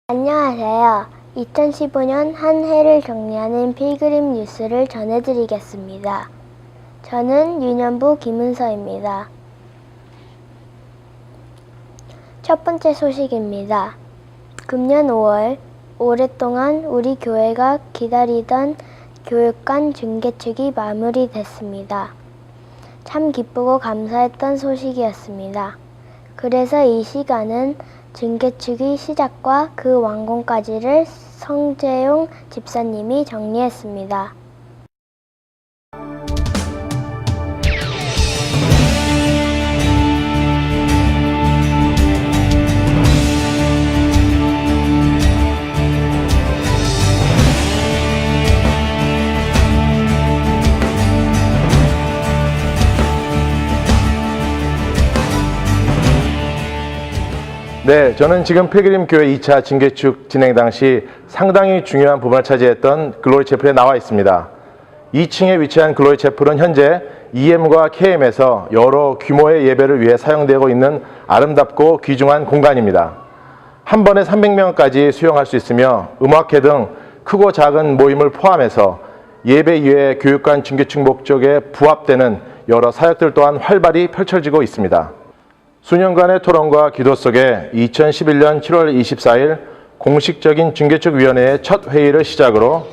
안녕하세요. 2015년 한 해를 정리하는 필그림 뉴스를 전해드리겠습니다. 저는 유년부 김은서입니다. 첫 번째 소식입니다. 금년 5월, 오랫동안 우리 교회가 기다리던 교육관 중개축이 마무리됐습니다. 참 기쁘고 감사했던 소식이었습니다. 그래서 이 시간은 중개축의 시작과 그 완공까지를 성재용 집사님이 정리했습니다. 네, 저는 지금 필그림 교회 2차 증개축 진행 당시 상당히 중요한 부분을 차지했던 글로리 채플에 나와 있습니다. 2층에 위치한 글로리 채플은 현재 EM과 KM에서 여러 규모의 예배를 위해 사용되고 있는 아름답고 귀중한 공간입니다. 한 번에 300명까지 수용할 수 있으며 음악회 등 크고 작은 모임을 포함해서 예배 이외의 교육관 증개축 목적에 부합되는 여러 사역들 또한 활발히 펼쳐지고 있습니다. 수년간의 토론과 기도 속에 2011년 7월 24일 공식적인 중개축위원회의 첫 회의를 시작으로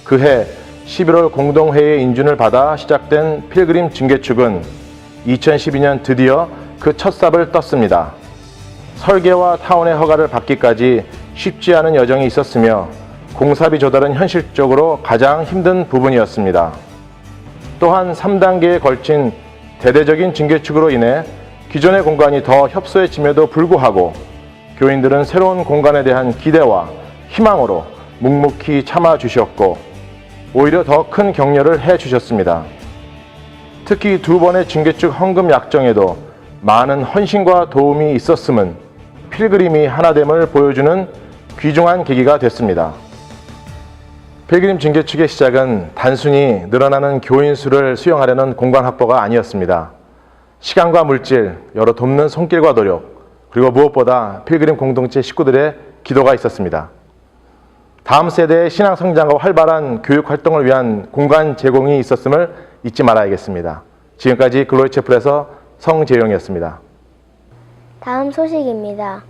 그해 11월 공동회의의 인준을 받아 시작된 필그림 중개축은 2012년 드디어 그 첫 삽을 떴습니다. 설계와 타원의 허가를 받기까지 쉽지 않은 여정이 있었으며 공사비 조달은 현실적으로 가장 힘든 부분이었습니다. 또한 3단계에 걸친 대대적인 중개축으로 인해 기존의 공간이 더 협소해짐에도 불구하고 교인들은 새로운 공간에 대한 기대와 희망으로 묵묵히 참아주셨고 오히려 더 큰 격려를 해주셨습니다. 특히 두 번의 중개축 헌금 약정에도 많은 헌신과 도움이 있었음은 필그림이 하나됨을 보여주는 귀중한 계기가 됐습니다. 필그림 중개축의 시작은 단순히 늘어나는 교인 수를 수용하려는 공간 확보가 아니었습니다. 시간과 물질, 여러 돕는 손길과 노력, 그리고 무엇보다 필그림 공동체 식구들의 기도가 있었습니다. 다음 세대의 신앙 성장과 활발한 교육 활동을 위한 공간 제공이 있었음을 잊지 말아야겠습니다. 지금까지 글로리 채플에서 성재용이었습니다. 다음 소식입니다.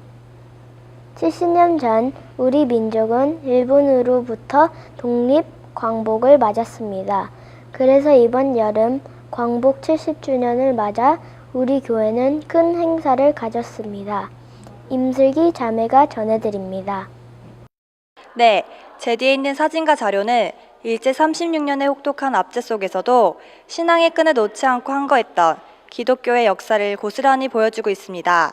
70년 전 우리 민족은 일본으로부터 독립 광복을 맞았습니다. 그래서 이번 여름 광복 70주년을 맞아 우리 교회는 큰 행사를 가졌습니다. 임슬기 자매가 전해드립니다. 네, 제 뒤에 있는 사진과 자료는 일제 36년의 혹독한 압제 속에서도 신앙의 끈을 놓지 않고 항거했던 기독교의 역사를 고스란히 보여주고 있습니다.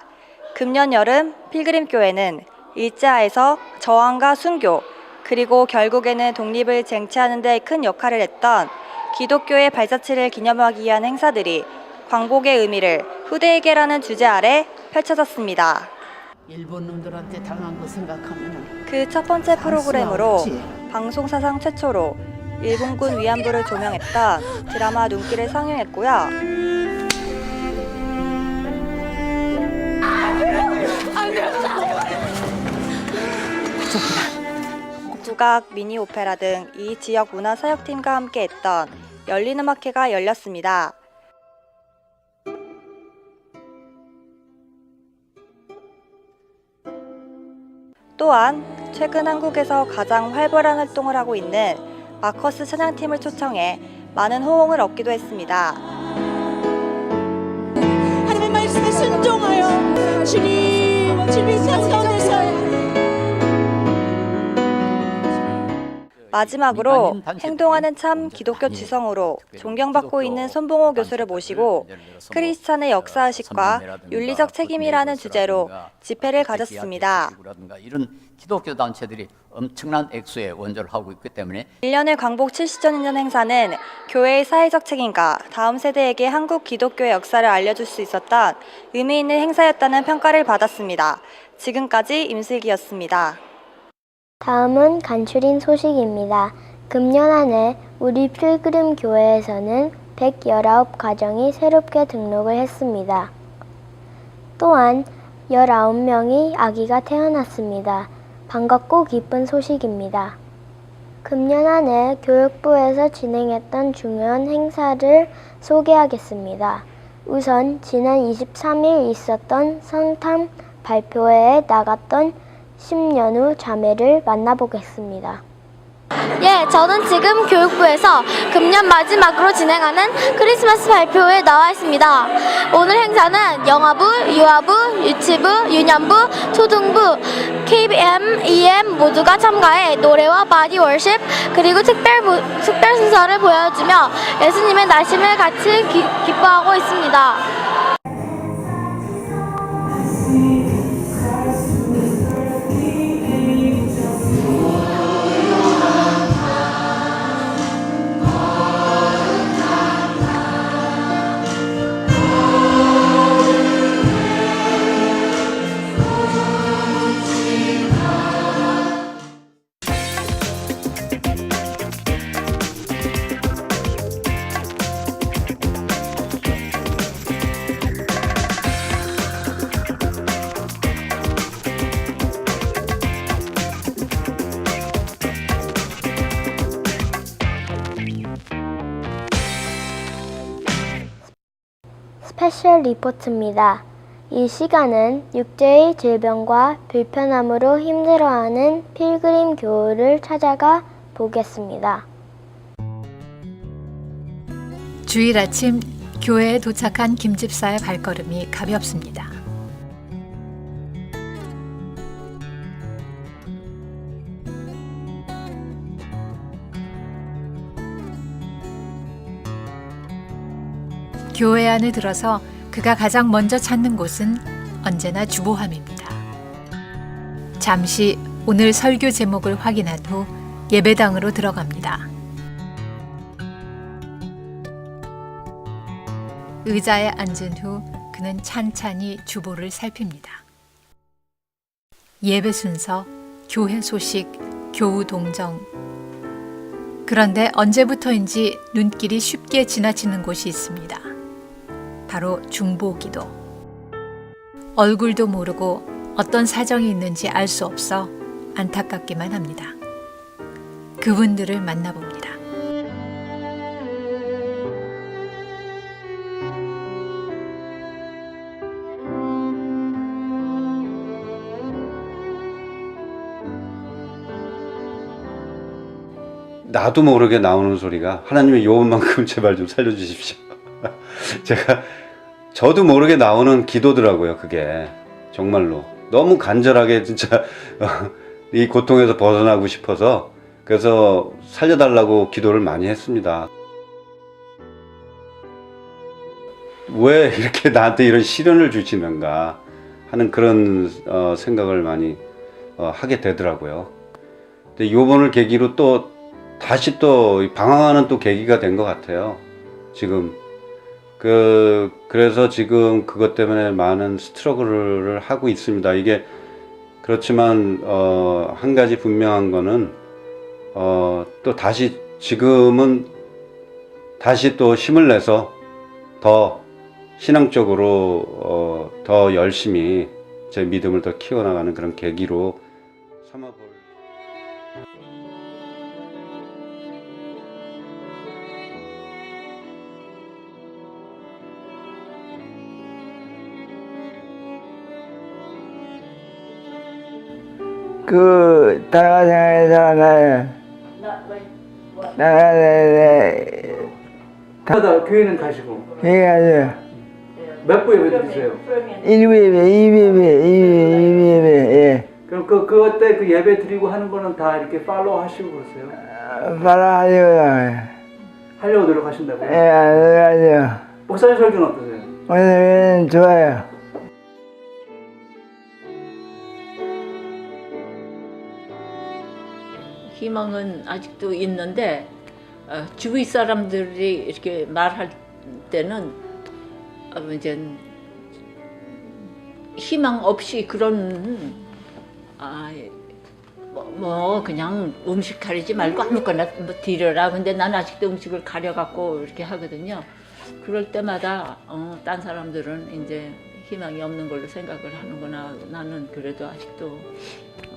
금년 여름 필그림 교회는 일제하에서 저항과 순교, 그리고 결국에는 독립을 쟁취하는 데 큰 역할을 했던 기독교의 발자취를 기념하기 위한 행사들이 광복의 의미를 후대에게라는 주제 아래 펼쳐졌습니다. 일본 놈들한테 당한 거 생각하면 그 첫 번째 프로그램으로 방송사상 최초로 일본군 위안부를 조명했던 드라마 눈길을 상영했고요. 국악, 미니 오페라 등 이 지역 문화 사역팀과 함께 했던 열린 음악회가 열렸습니다. 또한 최근 한국에서 가장 활발한 활동을 하고 있는 마커스 찬양팀을 초청해 많은 호응을 얻기도 했습니다. 하나님의 말씀에 순종하여 주님 삶 가운데서 마지막으로 행동하는 참 기독교 지성으로 존경받고 있는 손봉호 교수를 모시고 크리스찬의 역사의식과 윤리적 책임이라는 주제로 집회를 가졌습니다. 이런 기독교 단체들이 엄청난 액수의 원조를 하고 있기 때문에 1년의 광복 70주년 행사는 교회의 사회적 책임과 다음 세대에게 한국 기독교의 역사를 알려줄 수 있었던 의미 있는 행사였다는 평가를 받았습니다. 지금까지 임슬기였습니다. 다음은 간추린 소식입니다. 금년 한 해 우리 필그림 교회에서는 119가정이 새롭게 등록을 했습니다. 또한 19명의 아기가 태어났습니다. 반갑고 기쁜 소식입니다. 금년 한 해 교육부에서 진행했던 중요한 행사를 소개하겠습니다. 우선 지난 23일 있었던 성탐 발표회에 나갔던 10년 후 자매를 만나보겠습니다. 예, 저는 지금 교육부에서 금년 마지막으로 진행하는 크리스마스 발표회에 나와 있습니다. 오늘 행사는 영어부, 유아부, 유치부, 유년부, 초등부, KBM, EM 모두가 참가해 노래와 바디 월십 그리고 특별 순서를 보여주며 예수님의 나심을 같이 기뻐하고 있습니다. 스페셜 리포트입니다. 이 시간은 육체의 질병과 불편함으로 힘들어하는 필그림 교우를 찾아가 보겠습니다. 주일 아침 교회에 도착한 김 집사의 발걸음이 가볍습니다. 교회 안에 들어서 그가 가장 먼저 찾는 곳은 언제나 주보함입니다. 잠시 오늘 설교 제목을 확인한 후 예배당으로 들어갑니다. 의자에 앉은 후 그는 찬찬히 주보를 살핍니다. 예배 순서, 교회 소식, 교우 동정. 그런데 언제부터인지 눈길이 쉽게 지나치는 곳이 있습니다. 바로 중보기도. 얼굴도 모르고 어떤 사정이 있는지 알 수 없어 안타깝기만 합니다. 그분들을 만나봅니다. 나도 모르게 나오는 소리가 하나님의 요원만큼 제발 좀 살려주십시오. 저도 모르게 나오는 기도더라고요. 그게 정말로 너무 간절하게 진짜 이 고통에서 벗어나고 싶어서 그래서 살려달라고 기도를 많이 했습니다. 왜 이렇게 나한테 이런 시련을 주시는가 하는 그런 생각을 많이 하게 되더라고요. 근데 요번을 계기로 또 다시 또 방황하는 또 계기가 된 것 같아요. 지금 그래서 지금 그것 때문에 많은 스트러글을 하고 있습니다. 이게 그렇지만 한 가지 분명한 거는 또 다시 지금은 다시 또 힘을 내서 더 신앙적으로 더 열심히 제 믿음을 더 키워나가는 그런 계기로 삼아볼. 그 다나가 생활에서 나가다 교회는 가시고 해가지고 몇 부 예배 드리세요? 1부 예배, 2부 예배, 예. 그럼 그때 그 예배 드리고 하는 거는 다 이렇게 팔로우 하시고 그러세요? 바라하려고 하려고 노력하신다고요? 예, 그래가지고 목사님 설교는 어떠세요? 오늘은 좋아요. 희망은 아직도 있는데 주위 사람들이 이렇게 말할 때는 이제 희망 없이 그런 뭐 그냥 음식 가리지 말고 아무거나 뭐 드려라. 근데 난 아직도 음식을 가려갖고 이렇게 하거든요. 그럴 때마다 딴 사람들은 이제 희망이 없는 걸로 생각을 하는구나. 나는 그래도 아직도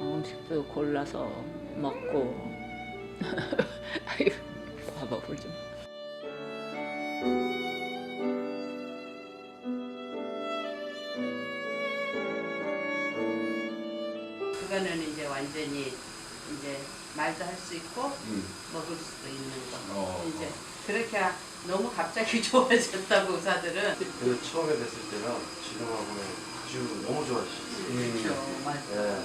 음식도 골라서 먹고 아이고 봐봐 울지 마. 그거는 이제 완전히 이제 말도 할 수 있고 먹을 수도 있는 거. 이제 그렇게 너무 갑자기 좋아졌다고 의사들은. 그 처음에 뵀을 때랑 지금하고는 아주 너무 좋아지셨어요. 그렇죠, 맞아요.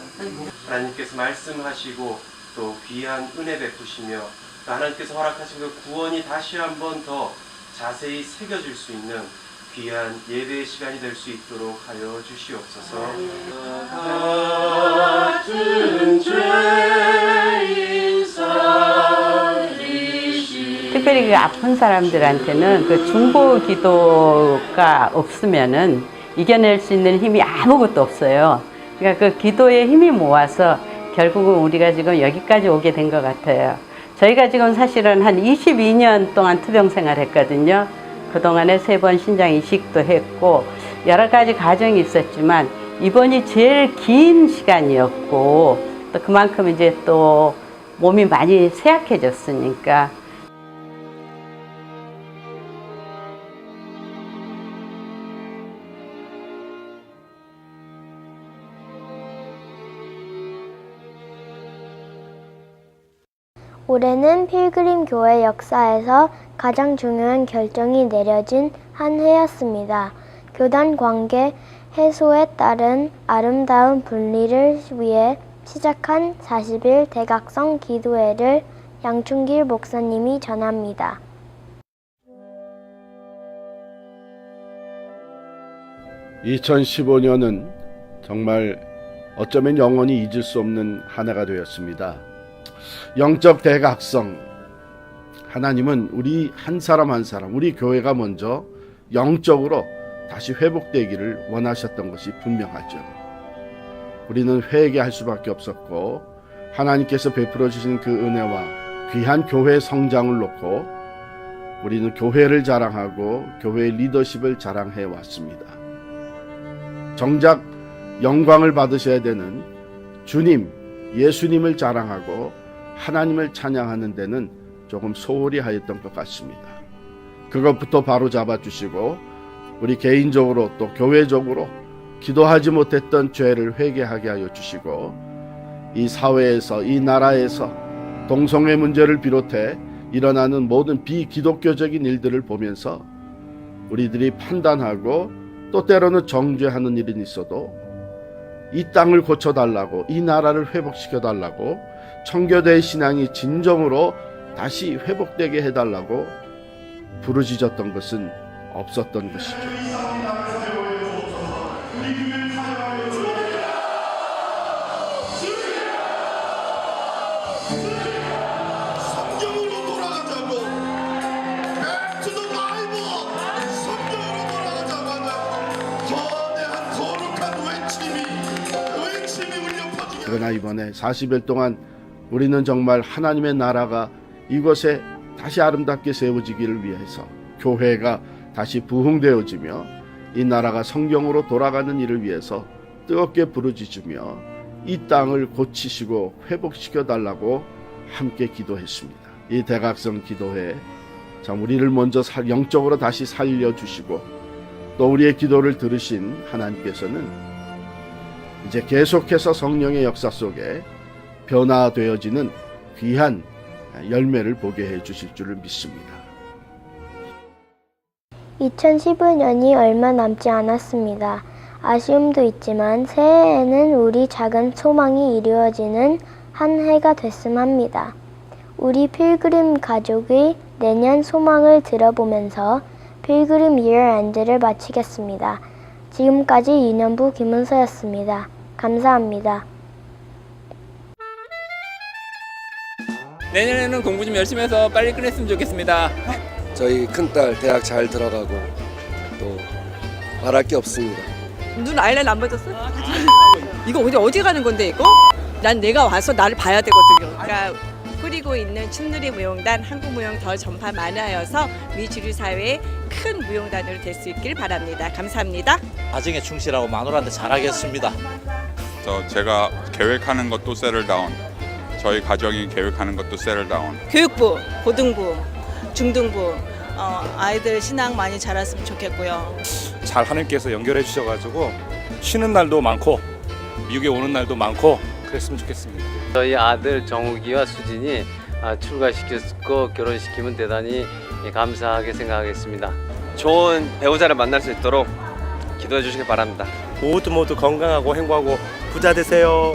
하나님께서 말씀하시고 또 귀한 은혜 베푸시며 또 하나님께서 허락하신 그 구원이 다시 한번 더 자세히 새겨질 수 있는 귀한 예배의 시간이 될 수 있도록 하여 주시옵소서. 같은 죄인 특별히 그 아픈 사람들한테는 그 중보 기도가 없으면은 이겨낼 수 있는 힘이 아무것도 없어요. 그러니까 그 기도의 힘이 모아서 결국은 우리가 지금 여기까지 오게 된 것 같아요. 저희가 지금 사실은 한 22년 동안 투병 생활했거든요. 그동안에 3번 신장 이식도 했고 여러 가지 과정이 있었지만 이번이 제일 긴 시간이었고 또 그만큼 이제 또 몸이 많이 쇠약해졌으니까 올해는 필그림 교회 역사에서 가장 중요한 결정이 내려진 한 해였습니다. 교단 관계 해소에 따른 아름다운 분리를 위해 시작한 40일 대각성 기도회를 양충길 목사님이 전합니다. (2015년은) 정말 어쩌면 영원히 잊을 수 없는 한 해가 되었습니다. 영적 대각성, 하나님은 우리 한 사람 한 사람, 우리 교회가 먼저 영적으로 다시 회복되기를 원하셨던 것이 분명하죠. 우리는 회개할 수밖에 없었고 하나님께서 베풀어 주신 그 은혜와 귀한 교회 성장을 놓고 우리는 교회를 자랑하고 교회의 리더십을 자랑해 왔습니다. 정작 영광을 받으셔야 되는 주님, 예수님을 자랑하고 하나님을 찬양하는 데는 조금 소홀히 하였던 것 같습니다. 그것부터 바로 잡아주시고 우리 개인적으로 또 교회적으로 기도하지 못했던 죄를 회개하게 하여 주시고 이 사회에서 이 나라에서 동성애 문제를 비롯해 일어나는 모든 비기독교적인 일들을 보면서 우리들이 판단하고 또 때로는 정죄하는 일이 있어도 이 땅을 고쳐달라고, 이 나라를 회복시켜달라고, 청교도의 신앙이 진정으로 다시 회복되게 해달라고 부르짖었던 것은 없었던 것이죠. 성경으로 돌아가자고, Back to the Bible. 성경으로 돌아가자고 하는 거대한 거룩한 외침이 울려 퍼지게. 그러나 이번에 40일 동안 우리는 정말 하나님의 나라가 이곳에 다시 아름답게 세워지기를 위해서 교회가 다시 부흥되어지며 이 나라가 성경으로 돌아가는 일을 위해서 뜨겁게 부르짖으며 이 땅을 고치시고 회복시켜 달라고 함께 기도했습니다. 이 대각성 기도회 참 우리를 먼저 영적으로 다시 살려주시고 또 우리의 기도를 들으신 하나님께서는 이제 계속해서 성령의 역사 속에 변화되어지는 귀한 열매를 보게 해주실 줄을 믿습니다. 2015년이 얼마 남지 않았습니다. 아쉬움도 있지만 새해에는 우리 작은 소망이 이루어지는 한 해가 됐으면 합니다. 우리 필그림 가족의 내년 소망을 들어보면서 필그림 이어 엔드를 마치겠습니다. 지금까지 유년부 김은서였습니다. 감사합니다. 내년에는 공부 좀 열심히 해서 빨리 끝냈으면 좋겠습니다. 저희 큰딸 대학 잘 들어가고 또 말할 게 없습니다. 눈 아이라인 안 맞았어? 이거 어디 가는 건데 이거? 난 내가 와서 나를 봐야 되거든요. 그러니까 꾸리고 있는 춘누리 무용단 한국무용 더 전파 만화여서 미 주류 사회에 큰 무용단으로 될 수 있길 바랍니다. 감사합니다. 가정에 충실하고 마누라한테 잘하겠습니다. 제가 계획하는 것도 세틀다운, 저희 가정이 계획하는 것도 세틀다운. 교육부, 고등부, 중등부 아이들 신앙 많이 자랐으면 좋겠고요. 잘 하나님께서 연결해 주셔가지고 쉬는 날도 많고 미국에 오는 날도 많고 그랬으면 좋겠습니다. 저희 아들 정욱이와 수진이 출가시켰고 결혼시키면 대단히 감사하게 생각하겠습니다. 좋은 배우자를 만날 수 있도록 기도해 주시기 바랍니다. 모두 건강하고 행복하고 부자 되세요.